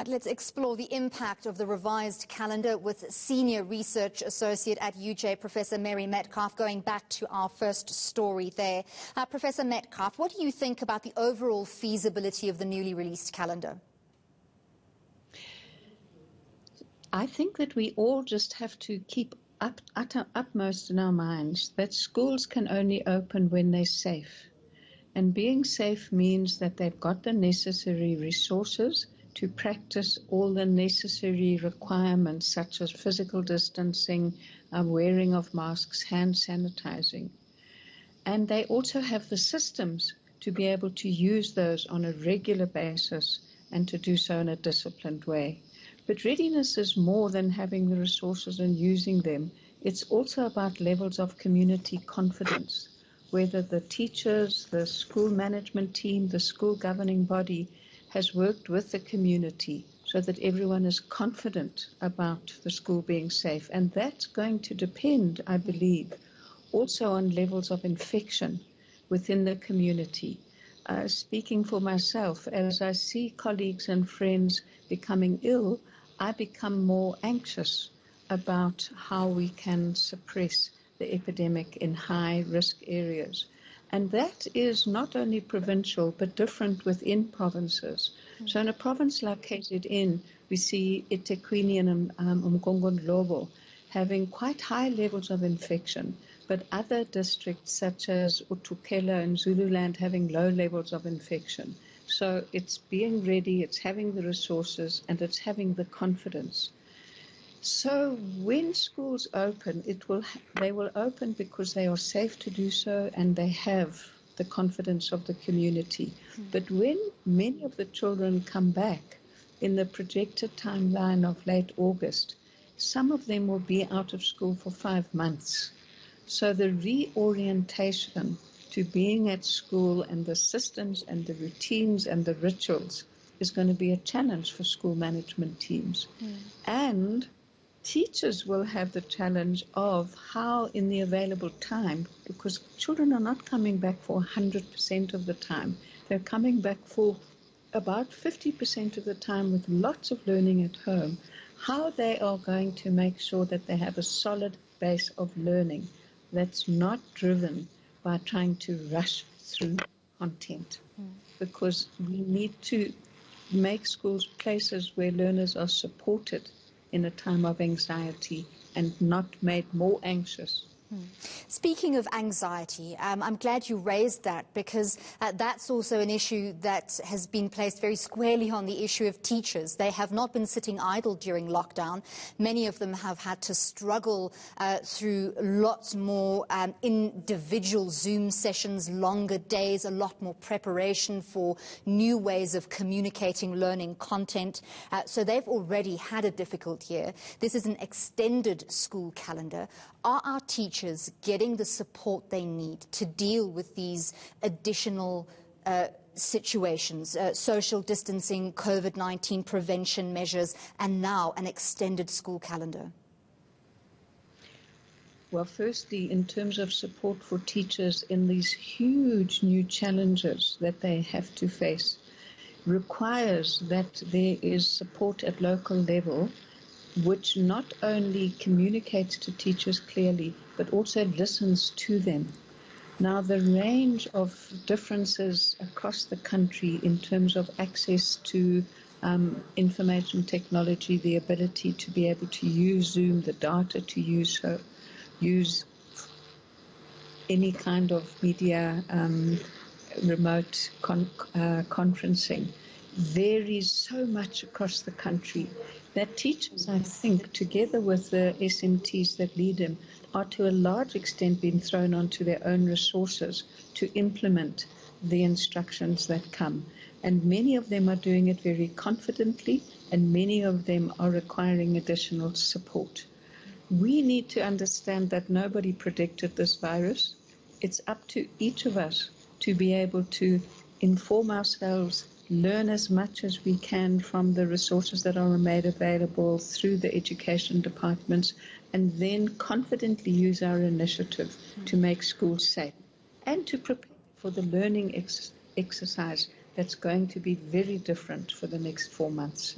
Right, let's explore the impact of the revised calendar with Senior Research Associate at UJ, Professor Mary Metcalfe, going back to our first story there. Professor Metcalfe, what do you think about the overall feasibility of the newly released calendar? I think that we all just have to keep upmost in our minds that schools can only open when they're safe. And being safe means that they've got the necessary resources to practice all the necessary requirements such as physical distancing, wearing of masks, hand sanitizing. And they also have the systems to be able to use those on a regular basis and to do so in a disciplined way. But readiness is more than having the resources and using them. It's also about levels of community confidence, whether the teachers, the school management team, the school governing body has worked with the community so that everyone is confident about the school being safe. And that's going to depend, I believe, also on levels of infection within the community. Speaking for myself, as I see colleagues and friends becoming ill, I become more anxious about how we can suppress the epidemic in high-risk areas. And that is not only provincial, but different within provinces. So in a province like KZN, we see eThekwini and Umgungundlovu having quite high levels of infection, but other districts such as uThukela and Zululand having low levels of infection. So it's being ready, it's having the resources, and it's having the confidence. So when schools open, they will open because they are safe to do so and they have the confidence of the community. But when many of the children come back in the projected timeline of late August, some of them will be out of school for 5 months. So the reorientation to being at school and the systems and the routines and the rituals is going to be a challenge for school management teams. And teachers will have the challenge of how in the available time, because children are not coming back for 100% of the time. They're coming back for about 50% of the time with lots of learning at home, how they are going to make sure that they have a solid base of learning that's not driven by trying to rush through content. Because we need to make schools places where learners are supported in a time of anxiety and not made more anxious. Speaking of anxiety, I'm glad you raised that because that's also an issue that has been placed very squarely on the issue of teachers. They have not been sitting idle during lockdown. Many of them have had to struggle through lots more individual Zoom sessions, longer days, a lot more preparation for new ways of communicating learning content. So they've already had a difficult year. This is an extended school calendar. Are our teachers getting the support they need to deal with these additional situations, social distancing, COVID-19 prevention measures, and now an extended school calendar? Well, firstly, in terms of support for teachers in these huge new challenges that they have to face, requires that there is support at local level which not only communicates to teachers clearly, but also listens to them. Now, the range of differences across the country in terms of access to information technology, the ability to be able to use Zoom, the data to use any kind of media, remote conferencing, varies so much across the country that teachers, I think, together with the SMTs that lead them, are to a large extent being thrown onto their own resources to implement the instructions that come. And many of them are doing it very confidently, and many of them are requiring additional support. We need to understand that nobody predicted this virus. It's up to each of us to be able to inform ourselves, learn as much as we can from the resources that are made available through the education departments, and then confidently use our initiative to make schools safe and to prepare for the learning exercise that's going to be very different for the next 4 months.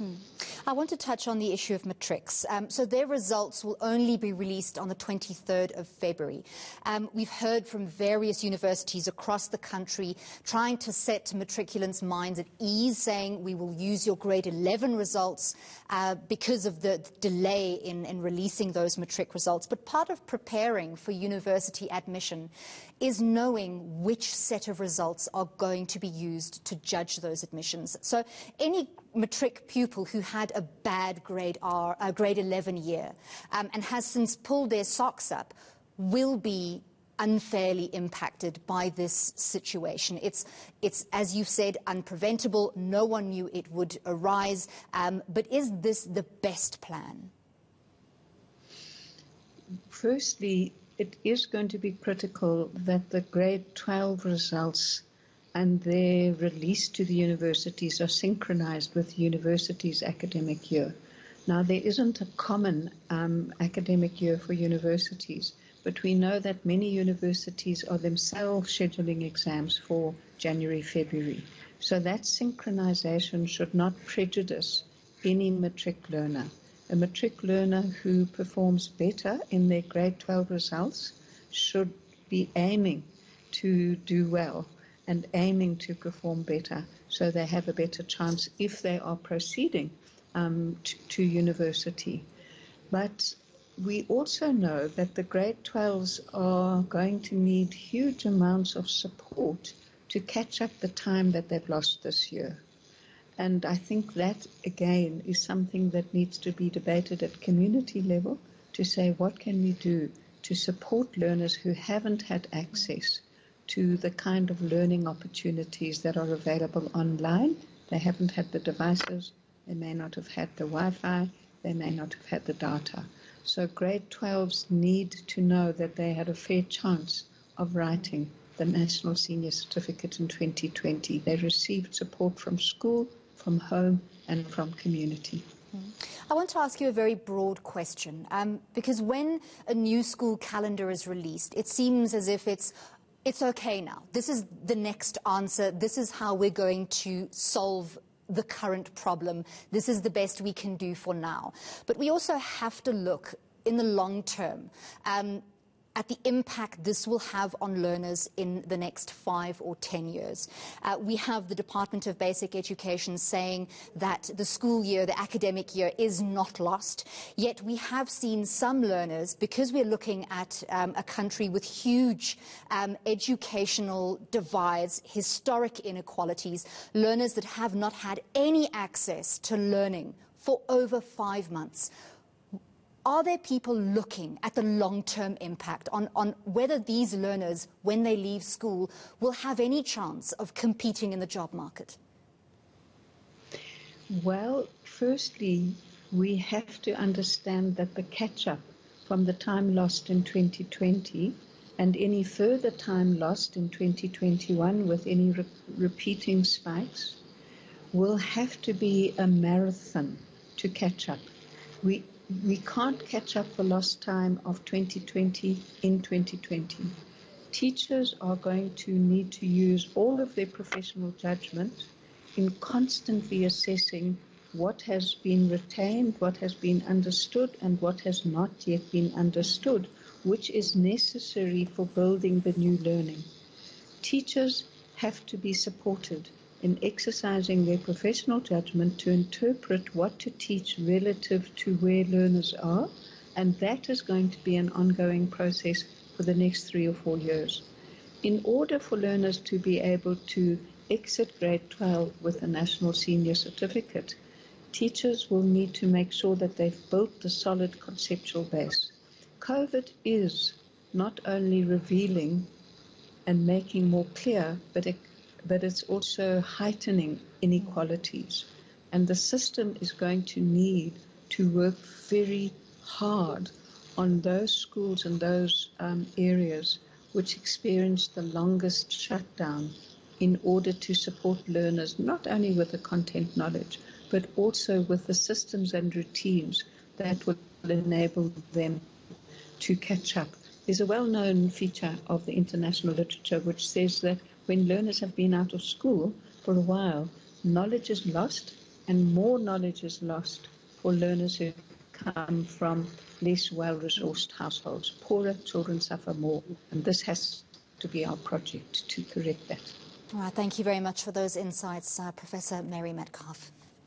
I want to touch on the issue of Matrics. So their results will only be released on the 23rd of February. We've heard from various universities across the country trying to set matriculants' minds at ease, saying we will use your grade 11 results because of the delay in releasing those Matric results. But part of preparing for university admission is knowing which set of results are going to be used to judge those admissions. So any Matric pupil who had a bad grade 11 year and has since pulled their socks up will be unfairly impacted by this situation. It's as you said, unpreventable. No one knew it would arise. But is this the best plan? Firstly, it is going to be critical that the grade 12 results and their release to the universities are synchronized with the university's academic year. Now, there isn't a common academic year for universities, but we know that many universities are themselves scheduling exams for January, February. So that synchronization should not prejudice any Matric learner. A Matric learner who performs better in their grade 12 results should be aiming to do well and aiming to perform better so they have a better chance if they are proceeding to university. But we also know that the grade 12s are going to need huge amounts of support to catch up the time that they've lost this year. And I think that, again, is something that needs to be debated at community level to say what can we do to support learners who haven't had access to the kind of learning opportunities that are available online. They haven't had the devices, they may not have had the Wi-Fi, they may not have had the data. So grade 12s need to know that they had a fair chance of writing the National Senior Certificate in 2020. They received support from school, from home, and from community. I want to ask you a very broad question, because when a new school calendar is released, it seems as if it's okay now. This is the next answer. This is how we're going to solve the current problem. This is the best we can do for now. But we also have to look in the long term at the impact this will have on learners in the next 5 or 10 years. We have the Department of Basic Education saying that the school year, the academic year, is not lost. Yet we have seen some learners, because we're looking at a country with huge educational divides, historic inequalities, learners that have not had any access to learning for over 5 months. Are there people looking at the long-term impact on whether these learners, when they leave school, will have any chance of competing in the job market? Well, firstly, we have to understand that the catch-up from the time lost in 2020 and any further time lost in 2021 with any repeating spikes will have to be a marathon to catch up. We can't catch up the lost time of 2020 in 2020. Teachers are going to need to use all of their professional judgment in constantly assessing what has been retained, what has been understood, and what has not yet been understood, which is necessary for building the new learning. Teachers have to be supported in exercising their professional judgment to interpret what to teach relative to where learners are, and that is going to be an ongoing process for the next 3 or 4 years. In order for learners to be able to exit grade 12 with a National Senior Certificate, teachers will need to make sure that they've built the solid conceptual base. COVID is not only revealing and making more clear, but it's also heightening inequalities. And the system is going to need to work very hard on those schools and those areas which experienced the longest shutdown in order to support learners, not only with the content knowledge, but also with the systems and routines that will enable them to catch up. There's a well-known feature of the international literature which says that when learners have been out of school for a while, knowledge is lost and more knowledge is lost for learners who come from less well-resourced households. Poorer children suffer more, and this has to be our project to correct that. All right, thank you very much for those insights, Professor Mary Metcalfe.